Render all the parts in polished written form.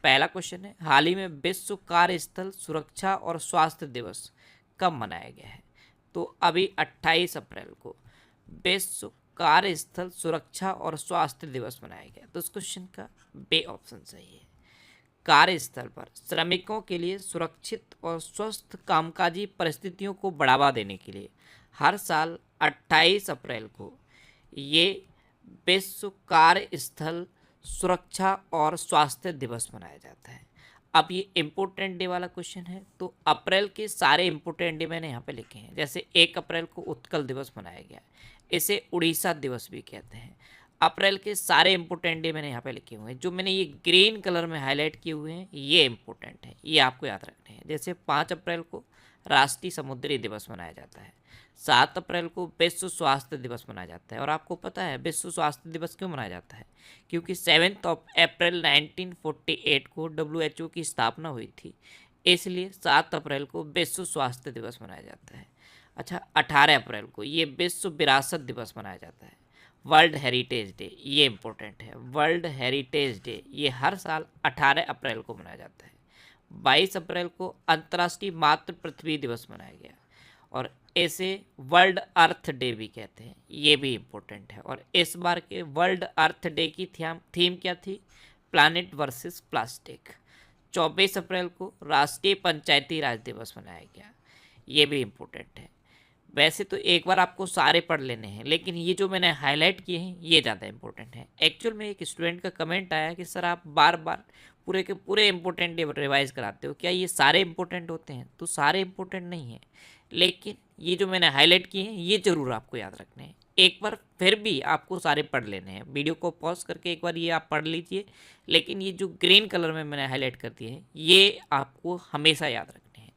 पहला क्वेश्चन है, हाल ही में विश्व कार्यस्थल सुरक्षा और स्वास्थ्य दिवस कब मनाया गया है? तो अभी 28 अप्रैल को विश्व कार्यस्थल सुरक्षा और स्वास्थ्य दिवस मनाया गया। तो इस क्वेश्चन का बे ऑप्शन सही है। कार्यस्थल पर श्रमिकों के लिए सुरक्षित और स्वस्थ कामकाजी परिस्थितियों को बढ़ावा देने के लिए हर साल 28 अप्रैल को ये विश्व कार्यस्थल सुरक्षा और स्वास्थ्य दिवस मनाया जाता है। अब ये इम्पोर्टेंट डे वाला क्वेश्चन है, तो अप्रैल के सारे इम्पोर्टेंट डे मैंने यहाँ पे लिखे हैं। जैसे 1 अप्रैल को उत्कल दिवस मनाया गया, इसे उड़ीसा दिवस भी कहते हैं। अप्रैल के सारे इंपॉर्टेंट डे मैंने यहाँ पे लिखे हुए हैं। जो मैंने ये ग्रीन कलर में हाईलाइट किए हुए हैं ये इंपॉर्टेंट है, ये आपको याद रखने हैं। जैसे 5 अप्रैल को राष्ट्रीय समुद्री दिवस मनाया जाता है, 7 अप्रैल को विश्व स्वास्थ्य दिवस मनाया जाता है। और आपको पता है विश्व स्वास्थ्य दिवस क्यों मनाया जाता है? क्योंकि 7 अप्रैल 1948 को WHO की स्थापना हुई थी, इसलिए 7 अप्रैल को विश्व स्वास्थ्य दिवस मनाया जाता है। अच्छा, 18 अप्रैल को ये विश्व विरासत दिवस मनाया जाता है। वर्ल्ड हेरिटेज डे, ये इम्पोर्टेंट है, वर्ल्ड हेरिटेज डे ये हर साल 18 अप्रैल को मनाया जाता है। 22 अप्रैल को अंतर्राष्ट्रीय मातृ पृथ्वी दिवस मनाया गया और इसे वर्ल्ड अर्थ डे भी कहते हैं, ये भी इम्पोर्टेंट है। और इस बार के वर्ल्ड अर्थ डे की थीम क्या थी? Planet versus plastic. 24 अप्रैल को राष्ट्रीय पंचायती राज दिवस मनाया गया, ये भी इम्पोर्टेंट है। वैसे तो एक बार आपको सारे पढ़ लेने हैं, लेकिन ये जो मैंने हाईलाइट किए हैं ये ज़्यादा इंपॉर्टेंट है। एक्चुअल में एक स्टूडेंट का कमेंट आया कि सर आप बार बार पूरे के पूरे इंपॉर्टेंट रिवाइज कराते हो, क्या ये सारे इंपॉर्टेंट होते हैं? तो सारे इंपॉर्टेंट नहीं है, लेकिन ये जो मैंने हाईलाइट किए हैं ये ज़रूर आपको याद रखने हैं। एक बार फिर भी आपको सारे पढ़ लेने हैं, वीडियो को पॉज करके एक बार ये आप पढ़ लीजिए, लेकिन ये जो ग्रीन कलर में मैंने हाईलाइट कर दिए हैं ये आपको हमेशा याद रखने हैं।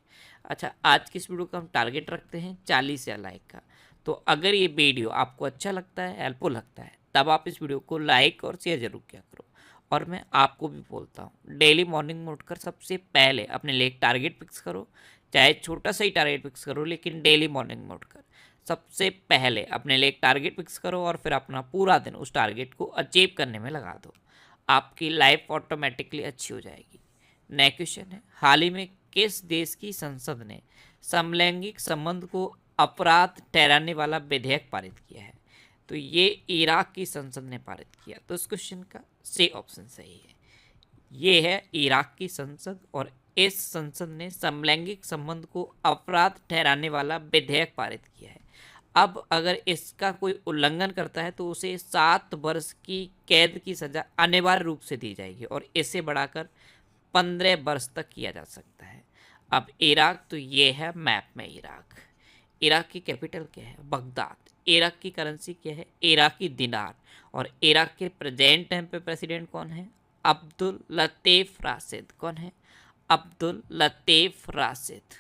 अच्छा, आज की इस वीडियो का हम टारगेट रखते हैं 40,000 लाइक का। तो अगर ये वीडियो आपको अच्छा लगता है, हेल्पफुल लगता है, तब आप इस वीडियो को लाइक और शेयर जरूर किया करो। और मैं आपको भी बोलता हूँ डेली मॉर्निंग में उठकर सबसे पहले अपने लिए एक टारगेट फिक्स करो, चाहे छोटा सा ही टारगेट फिक्स करो, लेकिन डेली मॉर्निंग में उठकर सबसे पहले अपने लिए एक टारगेट फिक्स करो और फिर अपना पूरा दिन उस टारगेट को अचीव करने में लगा दो। आपकी लाइफ ऑटोमेटिकली अच्छी हो जाएगी। नेक्स्ट क्वेश्चन है, हाल ही में किस देश की संसद ने समलैंगिक संबंध को अपराध ठहराने वाला विधेयक पारित किया है? तो ये इराक की संसद ने पारित किया। तो इस क्वेश्चन का सी ऑप्शन सही है, ये है इराक की संसद। और इस संसद ने समलैंगिक संबंध को अपराध ठहराने वाला विधेयक पारित किया है। अब अगर इसका कोई उल्लंघन करता है तो उसे 7 वर्ष की कैद की सजा अनिवार्य रूप से दी जाएगी और इसे बढ़ाकर 15 वर्ष तक किया जा सकता है। अब इराक, तो ये है मैप में इराक। इराक की कैपिटल क्या है? बगदाद। इराक की करेंसी क्या है? इराकी दिनार। और इराक के प्रेजेंट टाइम पे प्रेसिडेंट कौन है? अब्दुल लतीफ राशिद। कौन है? अब्दुल लतीफ राशिद।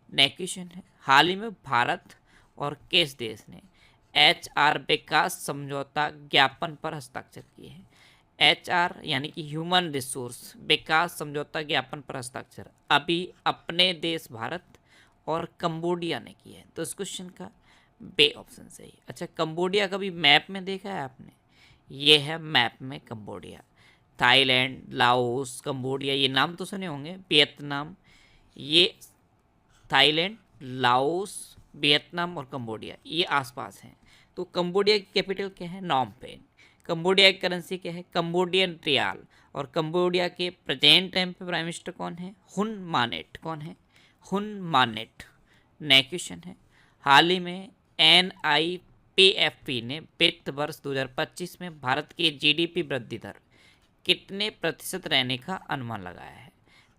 नेक्स्ट क्वेश्चन है, हाल ही में भारत और किस देश ने HR विकास समझौता ज्ञापन पर हस्ताक्षर किए हैं? HR यानी कि ह्यूमन रिसोर्स विकास समझौता ज्ञापन पर हस्ताक्षर अभी अपने देश भारत और कंबोडिया ने किए हैं। तो इस क्वेश्चन का बे ऑप्शन सही। अच्छा, कंबोडिया कभी मैप में देखा है आपने? ये है मैप में कंबोडिया। थाईलैंड, लाओस, कंबोडिया, ये नाम तो सुने होंगे। वियतनाम, ये थाईलैंड, लाओस, वियतनाम और कंबोडिया ये आसपास हैं। तो कंबोडिया की कैपिटल क्या है? Phnom Penh. कंबोडिया की करेंसी क्या है? कंबोडियन रियाल। और कंबोडिया के प्रेजेंट टाइम पे प्राइम मिनिस्टर कौन है? हुन मानेट। कौन है? हुन मानेट। नेक्स्ट क्वेश्चन है, हाल ही में NIPFP ने वित्त वर्ष 2025 में भारत की GDP वृद्धि दर कितने प्रतिशत रहने का अनुमान लगाया है?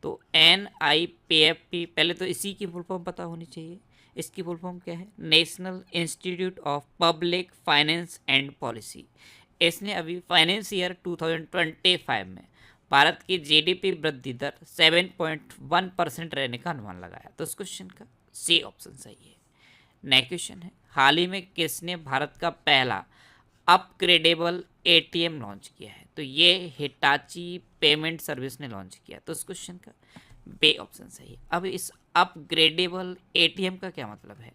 तो NIPFP, पहले तो इसी की फुल फॉर्म पता होनी चाहिए। इसकी फुल फॉर्म क्या है? National institute of public finance and policy. इसने अभी फाइनेंस ईयर 2025 में भारत की GDP वृद्धि दर 7.1% रहने का अनुमान लगाया। तो इस क्वेश्चन का सी ऑप्शन सही है। नेक्स्ट क्वेश्चन है, हाल ही में किसने भारत का पहला अपग्रेडेबल ATM लॉन्च किया है? तो ये हिटाची पेमेंट सर्विस ने लॉन्च किया। तो इस क्वेश्चन का बे ऑप्शन सही है। अब इस अपग्रेडेबल ATM का क्या मतलब है?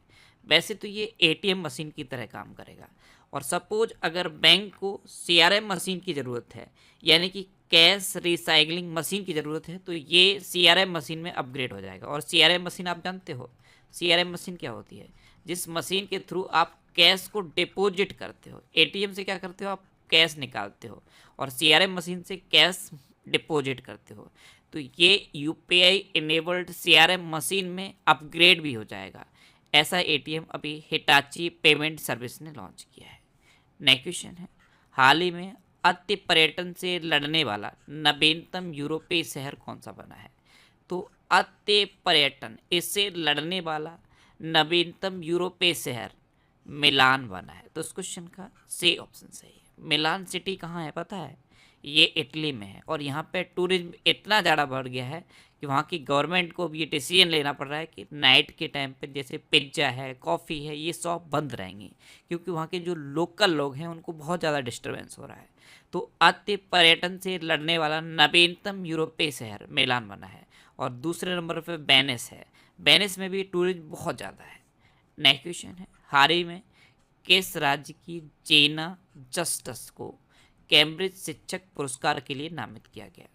वैसे तो ये ATM मशीन की तरह काम करेगा और सपोज अगर बैंक को CRM मशीन की ज़रूरत है, यानी कि कैश रिसाइकलिंग मशीन की ज़रूरत है, तो ये सीआरएम मशीन में अपग्रेड हो जाएगा। और सीआरएम मशीन आप जानते हो, सीआरएम मशीन क्या होती है? जिस मशीन के थ्रू आप कैश को डिपॉजिट करते हो। एटीएम से क्या करते हो, आप कैश निकालते हो, और सीआरएम मशीन से कैश डिपॉजिट करते हो। तो ये यूपीआई इनेबल्ड सीआरएम मशीन में अपग्रेड भी हो जाएगा। ऐसा एटीएम अभी हिटाची पेमेंट सर्विस ने लॉन्च किया है। नेक्स्ट क्वेश्चन है, हाल ही में अति पर्यटन से लड़ने वाला नवीनतम यूरोपीय शहर कौन सा बना है? तो अति पर्यटन इससे लड़ने वाला नवीनतम यूरोपीय शहर मिलान बना है। तो इस क्वेश्चन का सी ऑप्शन सही है। मिलान सिटी कहाँ है पता है? ये इटली में है, और यहाँ पे टूरिज्म इतना ज़्यादा बढ़ गया है कि वहाँ की गवर्नमेंट को भी ये डिसीजन लेना पड़ रहा है कि नाइट के टाइम पे जैसे पिज्ज़ा है, कॉफ़ी है, ये शॉप बंद रहेंगी, क्योंकि वहाँ के जो लोकल लोग हैं उनको बहुत ज़्यादा डिस्टर्बेंस हो रहा है। तो अति पर्यटन से लड़ने वाला नवीनतम यूरोपीय शहर मिलान बना है। और दूसरे नंबर पर वेनिस है। वेनिस में भी टूरिज्म बहुत ज़्यादा है। नेक्स्ट क्वेश्चन है, हाल ही में किस राज्य की जेना जस्टिस को कैम्ब्रिज शिक्षक पुरस्कार के लिए नामित किया गया?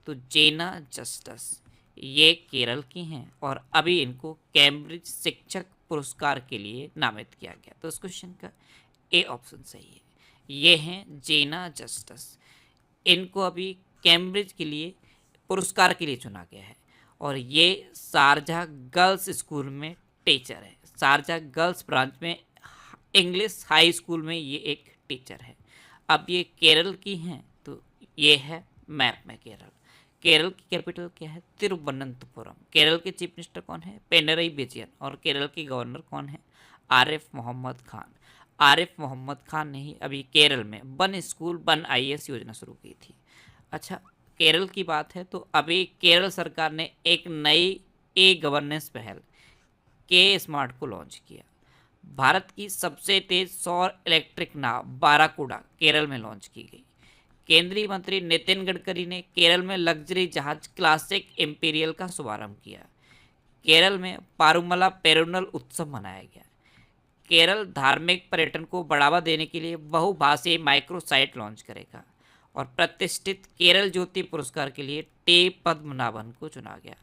तो जेना जस्टिस ये केरल की हैं, और अभी इनको कैम्ब्रिज शिक्षक पुरस्कार के लिए नामित किया गया। तो इस क्वेश्चन का ए ऑप्शन सही है। ये हैं जेना जस्टिस। इनको अभी कैम्ब्रिज के लिए पुरस्कार के लिए चुना गया है, और ये शारजाह गर्ल्स स्कूल में टीचर है। शारजाह गर्ल्स ब्रांच में इंग्लिश हाई स्कूल में ये एक टीचर है। अब ये केरल की हैं, तो ये है मैप में केरल। केरल की कैपिटल क्या है? तिरुवनंतपुरम। केरल के चीफ मिनिस्टर कौन है? पिनरई विजयन। और केरल के गवर्नर कौन है? आरिफ मोहम्मद खान। आरिफ मोहम्मद खान ने ही अभी केरल में वन स्कूल वन आईएएस योजना शुरू की थी। अच्छा, केरल की बात है तो अभी केरल सरकार ने एक नई ई गवर्नेंस पहल के स्मार्ट को लॉन्च किया। भारत की सबसे तेज सौर इलेक्ट्रिक नाव बाराकूडा केरल में लॉन्च की गई। केंद्रीय मंत्री नितिन गडकरी ने केरल में लग्जरी जहाज क्लासिक इंपीरियल का शुभारंभ किया। केरल में पारुमला पेरुनल उत्सव मनाया गया। केरल धार्मिक पर्यटन को बढ़ावा देने के लिए बहुभाषीय माइक्रो साइट लॉन्च करेगा। और प्रतिष्ठित केरल ज्योति पुरस्कार के लिए टी पद्मनाभन को चुना गया।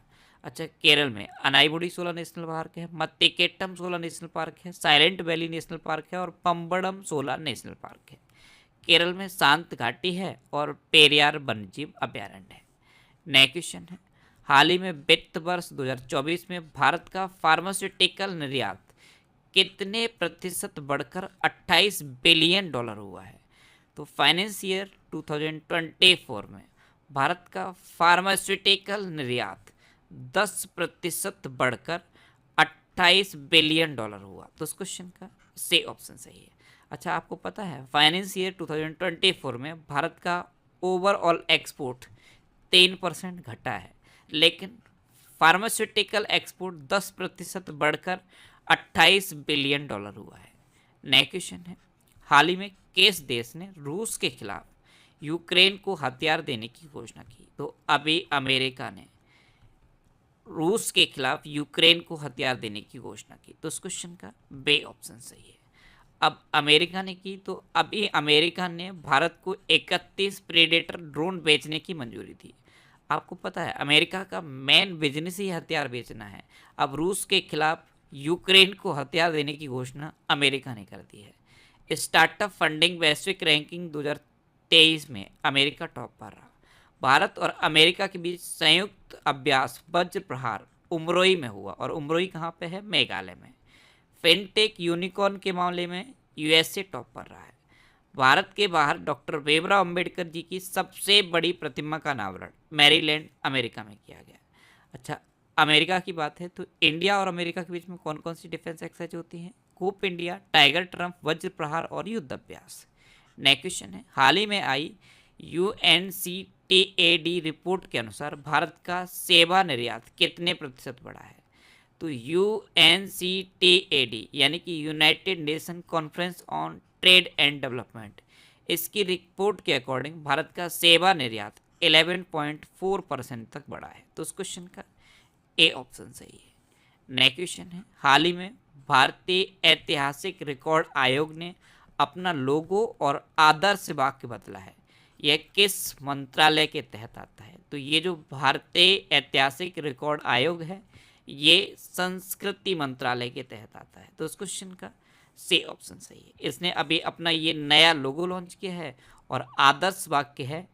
अच्छा, केरल में अनाईमुडी 16 नेशनल पार्क है, मत्तिकेट्टम 16 नेशनल पार्क है, साइलेंट वैली नेशनल पार्क है, और पंबड़म 16 नेशनल पार्क है। केरल में शांत घाटी है और पेरियार वन्यजीव अभ्यारण्य है। नेक्स्ट क्वेश्चन है, हाल ही में वित्त वर्ष 2024 में भारत का फार्मास्यूटिकल निर्यात कितने प्रतिशत बढ़कर 28 बिलियन डॉलर हुआ है? तो फाइनेंस ईयर 2024 में भारत का फार्मास्यूटिकल निर्यात 10% बढ़कर 28 बिलियन डॉलर हुआ। तो इस क्वेश्चन का सी ऑप्शन सही है। अच्छा, आपको पता है फाइनेंस ईयर 2024 में भारत का ओवरऑल एक्सपोर्ट 3% घटा है, लेकिन फार्मास्यूटिकल एक्सपोर्ट 10% बढ़कर 28 बिलियन डॉलर हुआ है। नेक्स्ट क्वेश्चन है, हाल ही में किस देश ने रूस के खिलाफ यूक्रेन को हथियार देने की घोषणा की? तो अभी अमेरिका ने रूस के खिलाफ यूक्रेन को हथियार देने की घोषणा की। तो इस क्वेश्चन का बे ऑप्शन सही है। अब अमेरिका ने की, तो अभी अमेरिका ने भारत को 31 प्रेडेटर ड्रोन बेचने की मंजूरी दी। आपको पता है अमेरिका का मेन बिजनेस ही हथियार बेचना है। अब रूस के खिलाफ यूक्रेन को हथियार देने की घोषणा अमेरिका ने कर दी है। स्टार्टअप फंडिंग वैश्विक रैंकिंग 2023 में अमेरिका टॉप पर रहा। भारत और अमेरिका के बीच संयुक्त अभ्यास वज्र प्रहार उमरोई में हुआ, और उमरोई कहाँ पे है? मेघालय में। फिनटेक यूनिकॉर्न के मामले में यूएसए टॉप पर रहा है। भारत के बाहर डॉक्टर भीमराव अंबेडकर जी की सबसे बड़ी प्रतिमा का अनावरण मैरीलैंड अमेरिका में किया गया। अच्छा, अमेरिका की बात है तो इंडिया और अमेरिका के बीच में कौन कौन सी डिफेंस एक्सरसाइज होती हैं? कूप इंडिया, टाइगर ट्रम्प, वज्र प्रहार और युद्ध अभ्यास। नेक्स्ट क्वेश्चन है, हाल ही में आई UNCTAD रिपोर्ट के अनुसार भारत का सेवा निर्यात कितने प्रतिशत बढ़ा है? तो UNCTAD यानी कि United nation conference on trade and development, इसकी रिपोर्ट के अकॉर्डिंग भारत का सेवा निर्यात 11.4% तक बढ़ा है। तो उस क्वेश्चन का ए ऑप्शन सही है। नेक्स्ट क्वेश्चन है, हाल ही में भारतीय ऐतिहासिक रिकॉर्ड आयोग ने अपना लोगो और आदर्श वाक्य बदला है। यह किस मंत्रालय के तहत आता है? तो ये जो भारतीय ऐतिहासिक रिकॉर्ड आयोग है ये संस्कृति मंत्रालय के तहत आता है। तो इस क्वेश्चन का सी ऑप्शन सही है। इसने अभी अपना ये नया लोगो लॉन्च किया है और आदर्श वाक्य है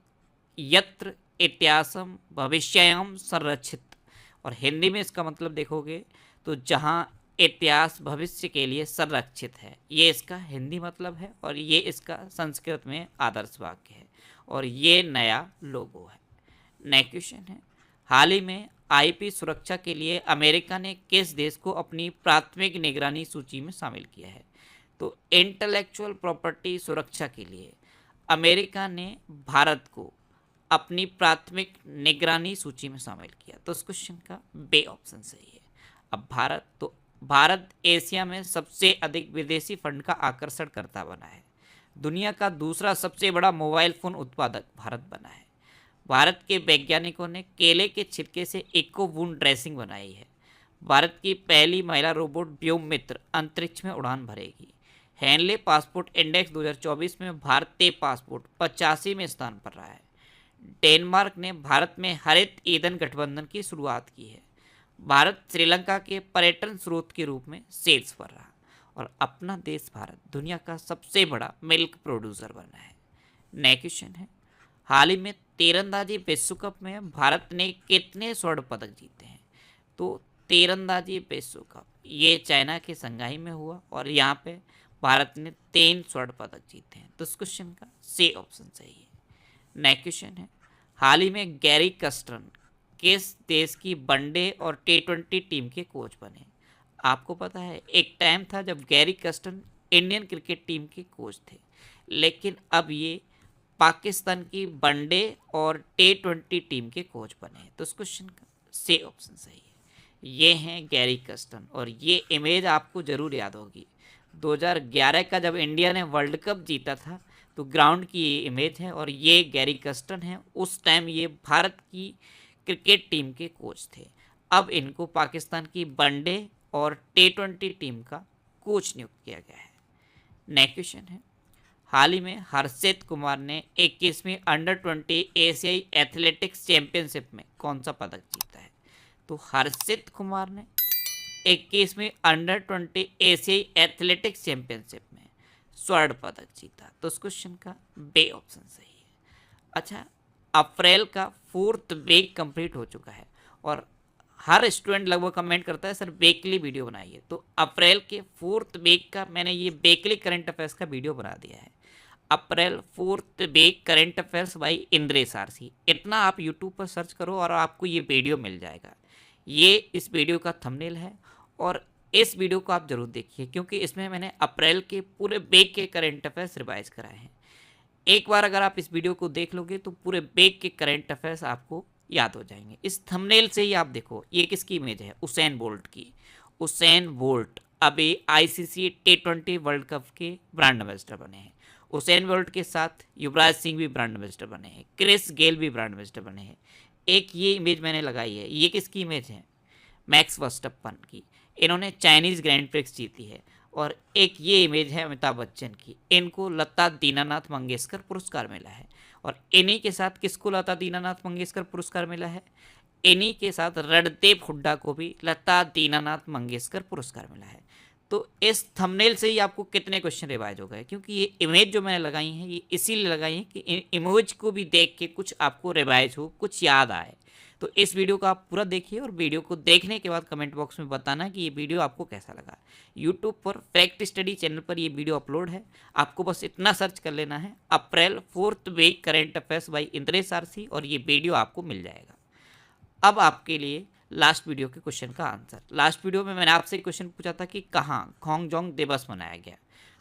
यत्र इतिहासम भविष्यम संरक्षित, और हिंदी में इसका मतलब देखोगे तो जहाँ इतिहास भविष्य के लिए संरक्षित है, ये इसका हिंदी मतलब है और ये इसका संस्कृत में आदर्श वाक्य है और ये नया लोगो है। नेक्स्ट क्वेश्चन है, हाल ही में आईपी सुरक्षा के लिए अमेरिका ने किस देश को अपनी प्राथमिक निगरानी सूची में शामिल किया है? तो इंटेलेक्चुअल प्रॉपर्टी सुरक्षा के लिए अमेरिका ने भारत को अपनी प्राथमिक निगरानी सूची में शामिल किया। तो इस क्वेश्चन का बे ऑप्शन सही है। अब भारत एशिया में सबसे अधिक विदेशी फंड का आकर्षण करता बना है। दुनिया का दूसरा सबसे बड़ा मोबाइल फोन उत्पादक भारत बना है। भारत के वैज्ञानिकों ने केले के छिलके से इको वुंड ड्रेसिंग बनाई है। भारत की पहली महिला रोबोट व्योम मित्र अंतरिक्ष में उड़ान भरेगी। हेनले पासपोर्ट इंडेक्स 2024 में भारतीय पासपोर्ट 85वें स्थान पर रहा है। डेनमार्क ने भारत में हरित ईंधन गठबंधन की शुरुआत की है। भारत श्रीलंका के पर्यटन स्रोत के रूप में शीर्ष पर रहा और अपना देश भारत दुनिया का सबसे बड़ा मिल्क प्रोड्यूसर बना है। नेक्स्ट क्वेश्चन है, हाल ही में तीरंदाजी विश्व कप में भारत ने कितने स्वर्ण पदक जीते हैं? तो तीरंदाजी विश्व कप ये चाइना के संघाई में हुआ और यहाँ पे भारत ने 3 स्वर्ण पदक जीते हैं। तो इस क्वेश्चन का सी ऑप्शन सही है। नेक्स्ट क्वेश्चन है, हाल ही में गैरी कस्टन किस देश की वनडे और T20 टीम के कोच बने? आपको पता है एक टाइम था जब Gary Kirsten Indian cricket team के कोच थे, लेकिन अब ये पाकिस्तान की वनडे और T20 टीम के कोच बने हैं। तो इस क्वेश्चन का सी ऑप्शन सही है। ये हैं गैरी कस्टन और ये इमेज आपको जरूर याद होगी। 2011 का जब इंडिया ने वर्ल्ड कप जीता था तो ग्राउंड की ये इमेज है और ये गैरी कस्टन है। उस टाइम ये भारत की क्रिकेट टीम के कोच थे। अब इनको पाकिस्तान की वनडे और T20 टीम का कोच नियुक्त किया गया है। नेक्स्ट क्वेश्चन है, हाल ही में हर्षित कुमार ने 21वीं अंडर 20 एशियाई एथलेटिक्स चैंपियनशिप में कौन सा पदक जीता है? तो हर्षित कुमार ने 21वीं अंडर 20 एशियाई एथलेटिक्स चैंपियनशिप में स्वर्ण पदक जीता। तो इस क्वेश्चन का बे ऑप्शन सही है। अच्छा, अप्रैल का 4th वीक कंप्लीट हो चुका है और हर स्टूडेंट लगभग कमेंट करता है सर वीकली वीडियो बनाइए। तो अप्रैल के 4th वीक का मैंने ये वीकली करंट अफेयर्स का वीडियो बना दिया है। April 4th week current affairs by Indresh RC, इतना आप यूट्यूब पर सर्च करो और आपको ये वीडियो मिल जाएगा। ये इस वीडियो का थंबनेल है और इस वीडियो को आप जरूर देखिए क्योंकि इसमें मैंने अप्रैल के पूरे वीक के करंट अफेयर्स रिवाइज कराए हैं। एक बार अगर आप इस वीडियो को देख लोगे तो पूरे वीक के करंट अफेयर्स आपको याद हो जाएंगे। इस थंबनेल से ही आप देखो ये किसकी इमेज है, उसेन बोल्ट की। उसेन बोल्ट अभी ICC T20 वर्ल्ड कप के ब्रांड एम्बेसडर बने हैं। उसेन बोल्ट के साथ युवराज सिंह भी ब्रांड एम्बेसडर बने हैं, क्रिस गेल भी ब्रांड एम्बेसडर बने हैं। एक ये इमेज मैंने लगाई है, ये किसकी इमेज है, मैक्स वर्स्टप्पन की। इन्होंने चाइनीज ग्रैंड प्रिक्स जीती है। और एक ये इमेज है अमिताभ बच्चन की, इनको लता दीनानाथ मंगेशकर पुरस्कार मिला है। और इन्हीं के साथ किसको लता दीनानाथ मंगेशकर पुरस्कार मिला है, इन्हीं के साथ रणदीप हुड्डा को भी लता दीनानाथ मंगेशकर पुरस्कार मिला है। तो इस थंबनेल से ही आपको कितने क्वेश्चन रिवाइज हो गए, क्योंकि ये इमेज जो मैंने लगाई है ये इसीलिए लगाई है कि इमेज को भी देख के कुछ आपको रिवाइज हो, कुछ याद आए। तो इस वीडियो को आप पूरा देखिए और वीडियो को देखने के बाद कमेंट बॉक्स में बताना कि ये वीडियो आपको कैसा लगा। यूट्यूब पर फैक्ट स्टडी चैनल पर ये वीडियो अपलोड है, आपको बस इतना सर्च कर लेना है April 4th week current affairs by Indresh RC और ये वीडियो आपको मिल जाएगा। अब आपके लिए लास्ट वीडियो के क्वेश्चन का आंसर। लास्ट वीडियो में मैंने आपसे क्वेश्चन पूछा था कि कहाँ खोंगजोंग दिवस मनाया गया।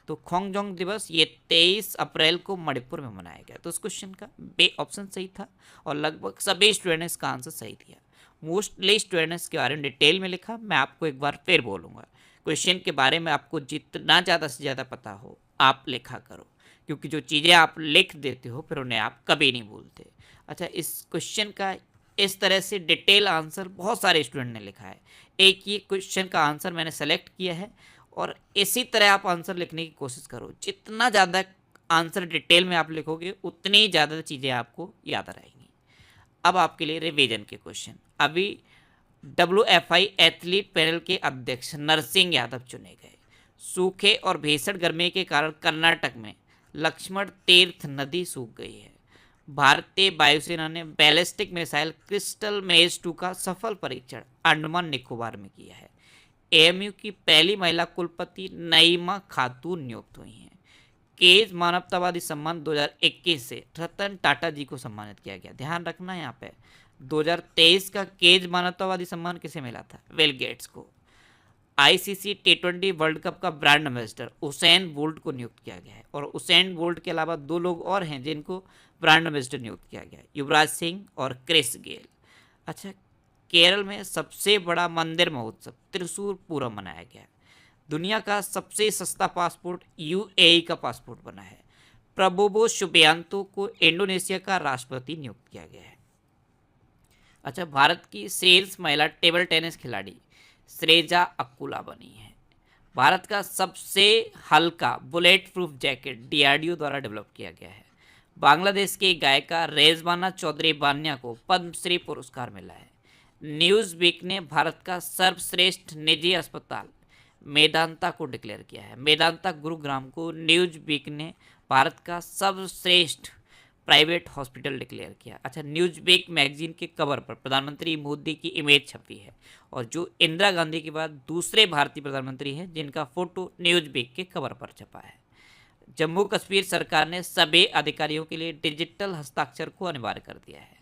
तो खोंगजोंग दिवस ये 23 अप्रैल को मणिपुर में मनाया गया। तो उस क्वेश्चन का बे ऑप्शन सही था और लगभग सभी स्टूडेंट्स ने इसका आंसर सही दिया। मोस्टली स्टूडेंट्स के बारे में डिटेल में लिखा, मैं आपको एक बार फिर बोलूँगा। क्वेश्चन के बारे में आपको जितना ज़्यादा से ज़्यादा पता हो आप लिखा करो, क्योंकि जो चीज़ें आप लिख देते हो फिर उन्हें आप कभी नहीं भूलते। अच्छा, इस क्वेश्चन का इस तरह से डिटेल आंसर बहुत सारे स्टूडेंट ने लिखा है। एक ये क्वेश्चन का आंसर मैंने सेलेक्ट किया है और इसी तरह आप आंसर लिखने की कोशिश करो। जितना ज़्यादा आंसर डिटेल में आप लिखोगे उतनी ज़्यादा चीज़ें आपको याद रहेंगी। अब आपके लिए रिवीजन के क्वेश्चन। अभी WFI एथलीट पैनल के अध्यक्ष नरसिंह यादव चुने गए। सूखे और भीषण गर्मी के कारण कर्नाटक में लक्ष्मण तीर्थ नदी सूख गई है। भारतीय वायुसेना ने बैलिस्टिक मिसाइल क्रिस्टल मेज 2 का सफल परीक्षण अंडमान निकोबार में किया है। AMU की पहली महिला कुलपति नईमा खातून नियुक्त हुई हैं। केज मानवतावादी सम्मान 2021 से रतन टाटा जी को सम्मानित किया गया। ध्यान रखना यहाँ पे 2023 का केज मानवतावादी सम्मान किसे मिला था? बिल गेट्स को। ICC T20 वर्ल्ड कप का ब्रांड एम्बेसडर उसेन बोल्ट को नियुक्त किया गया है। और उसेन बोल्ट के अलावा 2 लोग और हैं जिनको ब्रांड एम्बेसडर नियुक्त किया गया है, युवराज सिंह और क्रिस गेल। अच्छा, केरल में सबसे बड़ा मंदिर महोत्सव त्रिशूर पूरम मनाया गया। दुनिया का सबसे सस्ता पासपोर्ट UAE का पासपोर्ट बना है। प्रबोवो सुबियांतो को इंडोनेशिया का राष्ट्रपति नियुक्त किया गया है। अच्छा, भारत की श्रेष्ठ महिला टेबल टेनिस खिलाड़ी श्रेजा अक्कुला बनी है। भारत का सबसे हल्का बुलेट प्रूफ जैकेट DRDO द्वारा डेवलप किया गया है। बांग्लादेश की गायिका रेजवाना चौधरी बानिया को पद्मश्री पुरस्कार मिला है। न्यूज़ वीक ने भारत का सर्वश्रेष्ठ निजी अस्पताल मेदांता को डिक्लेयर किया है। मेदांता गुरुग्राम को न्यूज़ वीक ने भारत का सर्वश्रेष्ठ प्राइवेट हॉस्पिटल डिक्लेयर किया। अच्छा, न्यूज़ वीक मैगजीन के कवर पर प्रधानमंत्री मोदी की इमेज छपी है और जो इंदिरा गांधी के बाद दूसरे भारतीय प्रधानमंत्री हैं जिनका फोटो न्यूज़ वीक के कवर पर छपा है। जम्मू कश्मीर सरकार ने सभी अधिकारियों के लिए डिजिटल हस्ताक्षर को अनिवार्य कर दिया है।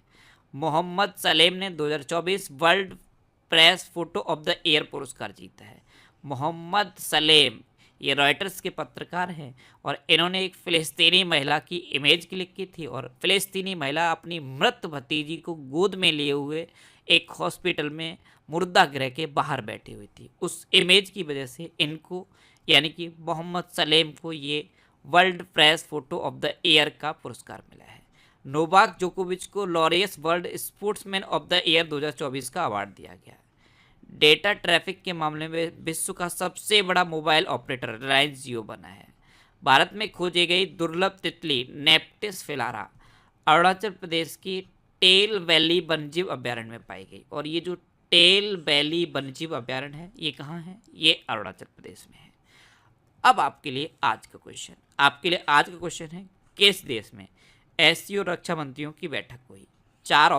मोहम्मद सलेम ने 2024 world press photo of the year पुरस्कार जीता है। मोहम्मद सलेम ये रॉयटर्स के पत्रकार हैं और इन्होंने एक फ़िलिस्तीनी महिला की इमेज क्लिक की थी और फ़िलिस्तीनी महिला अपनी मृत भतीजी को गोद में लिए हुए एक हॉस्पिटल में मुर्दा गृह के बाहर बैठी हुई थी। उस इमेज की वजह से इनको यानी कि मोहम्मद सलेम को ये world press photo of the year का पुरस्कार मिला है। नोवाक जोकोविच को Laureus world sportsman of the year 2024 का अवार्ड दिया गया। डेटा ट्रैफिक के मामले में विश्व का सबसे बड़ा मोबाइल ऑपरेटर रिलायंस जियो बना है। भारत में खोजी गई दुर्लभ तितली नेप्टिस फिलारा अरुणाचल प्रदेश की टेल वैली वन्यजीव अभ्यारण्य में पाई गई। और ये जो टेल वैली वन्यजीव अभ्यारण्य है ये कहाँ है? ये अरुणाचल प्रदेश में है। अब आपके लिए आज का क्वेश्चन है, किस देश में SCO रक्षा मंत्रियों की बैठक हुई? 4